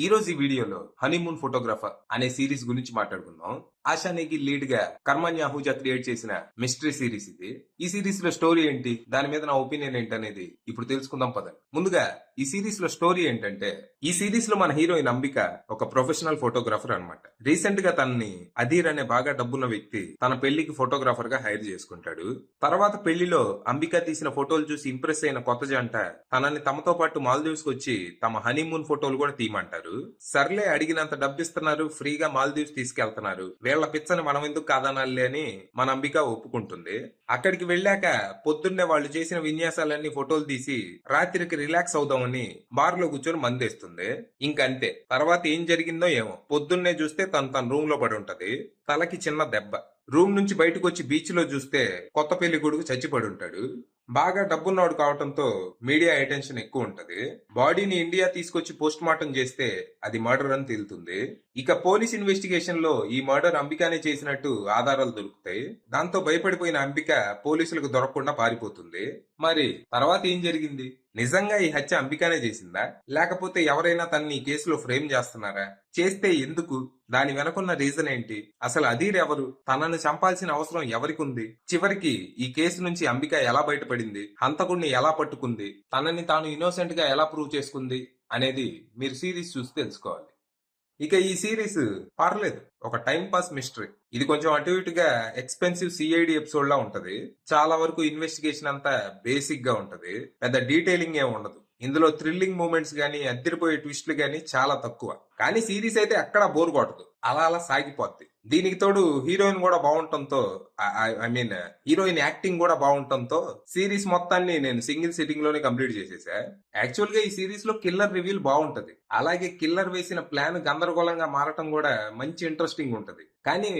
ఈ రోజు ఈ వీడియోలో హనీమూన్ ఫోటోగ్రాఫర్ అనే సిరీస్ గురించి మాట్లాడుకుందాం. ఆశా నేగి లీడ్ గా కర్మాన్య అహూజా క్రియేట్ చేసిన మిస్టరీ సిరీస్ ఇది. ఈ సిరీస్ లో స్టోరీ ఏంటి, దాని మీద నా ఒపీనియన్ ఏంటి అనేది ఇప్పుడు తెలుసుకుందాం పదండి. ముందుగా ఈ సిరీస్ లో స్టోరీ ఏంటంటే, ఈ సిరీస్ లో మన హీరోయిన్ అంబిక ఒక ప్రొఫెషనల్ ఫోటోగ్రాఫర్ అన్నమాట. రీసెంట్ గా తనని అధీర్ అనే బాగా డబ్బున్న వ్యక్తి తన పెళ్లికి ఫోటోగ్రాఫర్ గా హైర్ చేసుకుంటాడు. తర్వాత పెళ్లిలో అంబిక తీసిన ఫోటోలు చూసి ఇంప్రెస్ అయిన కొత్త జంట తనని తమతో పాటు మాల్దీవ్స్ వచ్చి తమ హనీమూన్ ఫోటోలు కూడా తీయమంటారు. సర్లే, అడిగినంత డబ్బిస్తున్నారు, ఫ్రీగా మాల్దీవ్స్ తీసుకెళ్తున్నారు, వీళ్ల పిచ్చని మనం ఎందుకు కాదనాలి అని మన అంబిక ఒప్పుకుంటుంది. అక్కడికి వెళ్ళాక పొద్దున్నే వాళ్ళు చేసిన విన్యాసాలన్నీ ఫోటోలు తీసి రాత్రికి రిలాక్స్ అవుదామని బార్ లో కూర్చొని మందేస్తుంది. ఇంకంతే. తర్వాత ఏం జరిగిందో ఏమో, పొద్దున్నే చూస్తే తన రూమ్ లో పడి ఉంటది. తలకి చిన్న దెబ్బ. రూమ్ నుంచి బయటకు వచ్చి బీచ్ లో చూస్తే కొత్త పెళ్లి కొడుకు చచ్చిపడి ఉంటాడు. బాగా డబ్బున్నవాడు కావటంతో మీడియా అటెన్షన్ ఎక్కువ ఉంటది. బాడీని ఇండియా తీసుకొచ్చి పోస్ట్ మార్టం చేస్తే అది మర్డర్ అని తేలుతుంది. ఇక పోలీస్ ఇన్వెస్టిగేషన్ లో ఈ మర్డర్ అంబికానే చేసినట్టు ఆధారాలు దొరుకుతాయి. దాంతో భయపడిపోయిన అంబిక పోలీసులకు దొరకకుండా పారిపోతుంది. మరి తర్వాత ఏం జరిగింది? నిజంగా ఈ హత్య అంబికానే చేసిందా, లేకపోతే ఎవరైనా తనని ఈ కేసులో ఫ్రేమ్ చేస్తున్నారా? చేస్తే ఎందుకు? దాని వెనకున్న రీజన్ ఏంటి? అసలు అధీర్ ఎవరు? తనను చంపాల్సిన అవసరం ఎవరికి ఉంది? చివరికి ఈ కేసు నుంచి అంబిక ఎలా బయటపడింది? హంతకుడిని ఎలా పట్టుకుంది? తనని తాను ఇన్నోసెంట్ గా ఎలా ప్రూవ్ చేసుకుంది అనేది మీరు సిరీస్ చూసి తెలుసుకోవాలి. ఇక ఈ సిరీస్ పర్లేదు, ఒక టైం పాస్ మిస్టరీ. ఇది కొంచెం అటు ఇటుగా ఎక్స్పెన్సివ్ సిఐడి ఎపిసోడ్ లా ఉంటది. చాలా వరకు ఇన్వెస్టిగేషన్ అంతా బేసిక్ గా ఉంటది. పెద్ద డీటెయిలింగ్ ఏమి ఉండదు. ఇందులో థ్రిల్లింగ్ మూమెంట్స్ గానీ, అద్దరిపోయే ట్విస్ట్లు గానీ చాలా తక్కువ. కానీ సిరీస్ అయితే ఎక్కడా బోర్ కొట్టదు, అలా అలా సాగిపోద్ది. దీనికి తోడు హీరోయిన్ కూడా బాగుండటంతో, హీరోయిన్ యాక్టింగ్ కూడా బాగుండటంతో సిరీస్ మొత్తాన్ని నేను సింగిల్ సిట్టింగ్ లోనే కంప్లీట్ చేసేసా. యాక్చువల్ గా ఈ సిరీస్ లో కిల్లర్ రివీల్ బాగుంటది. అలాగే కిల్లర్ వేసిన ప్లాన్ గందరగోళంగా మారటం కూడా మంచి ఇంట్రెస్టింగ్ ఉంటది. కానీ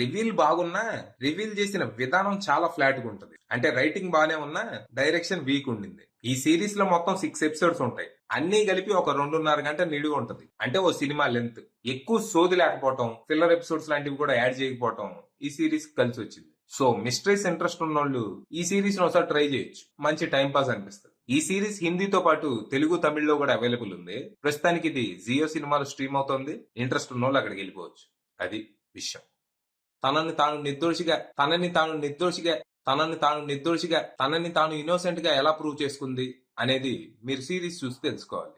రివీల్ బాగున్నా రివీల్ చేసిన విధానం చాలా ఫ్లాట్ గా ఉంటది. అంటే రైటింగ్ బానే ఉన్నా డైరెక్షన్ వీక్ ఉండింది. ఈ సిరీస్ లో మొత్తం 6 ఎపిసోడ్స్ ఉంటాయి. అన్ని కలిపి ఒక 2.5 గంట నిడిగా ఉంటది. అంటే ఓ సినిమా లెంత్. ఎక్కువ సోది లేకపోవటం, ఫిల్లర్ ఎపిసోడ్స్ లాంటివి కూడా యాడ్ చేయకపోవటం ఈ సిరీస్ కలిసి వచ్చింది. సో మిస్టరీస్ ఇంట్రెస్ట్ ఉన్న వాళ్ళు ఈ సిరీస్ ను ఒకసారి ట్రై చేయొచ్చు. మంచి టైం పాస్ అనిపిస్తుంది. ఈ సిరీస్ హిందీతో పాటు తెలుగు, తమిళ్లో కూడా అవైలబుల్ ఉంది. ప్రస్తుతానికి ఇది జియో సినిమాలో స్ట్రీమ్ అవుతుంది. ఇంట్రెస్ట్ ఉన్న వాళ్ళు అక్కడికి వెళ్ళిపోవచ్చు. అది విషయం. తనని తాను నిర్దోషిగా తనని తాను ఇన్నోసెంట్ గా ఎలా ప్రూవ్ చేసుకుంది అనేది మీరు సిరీస్ చూసి తెలుసుకోవాలి.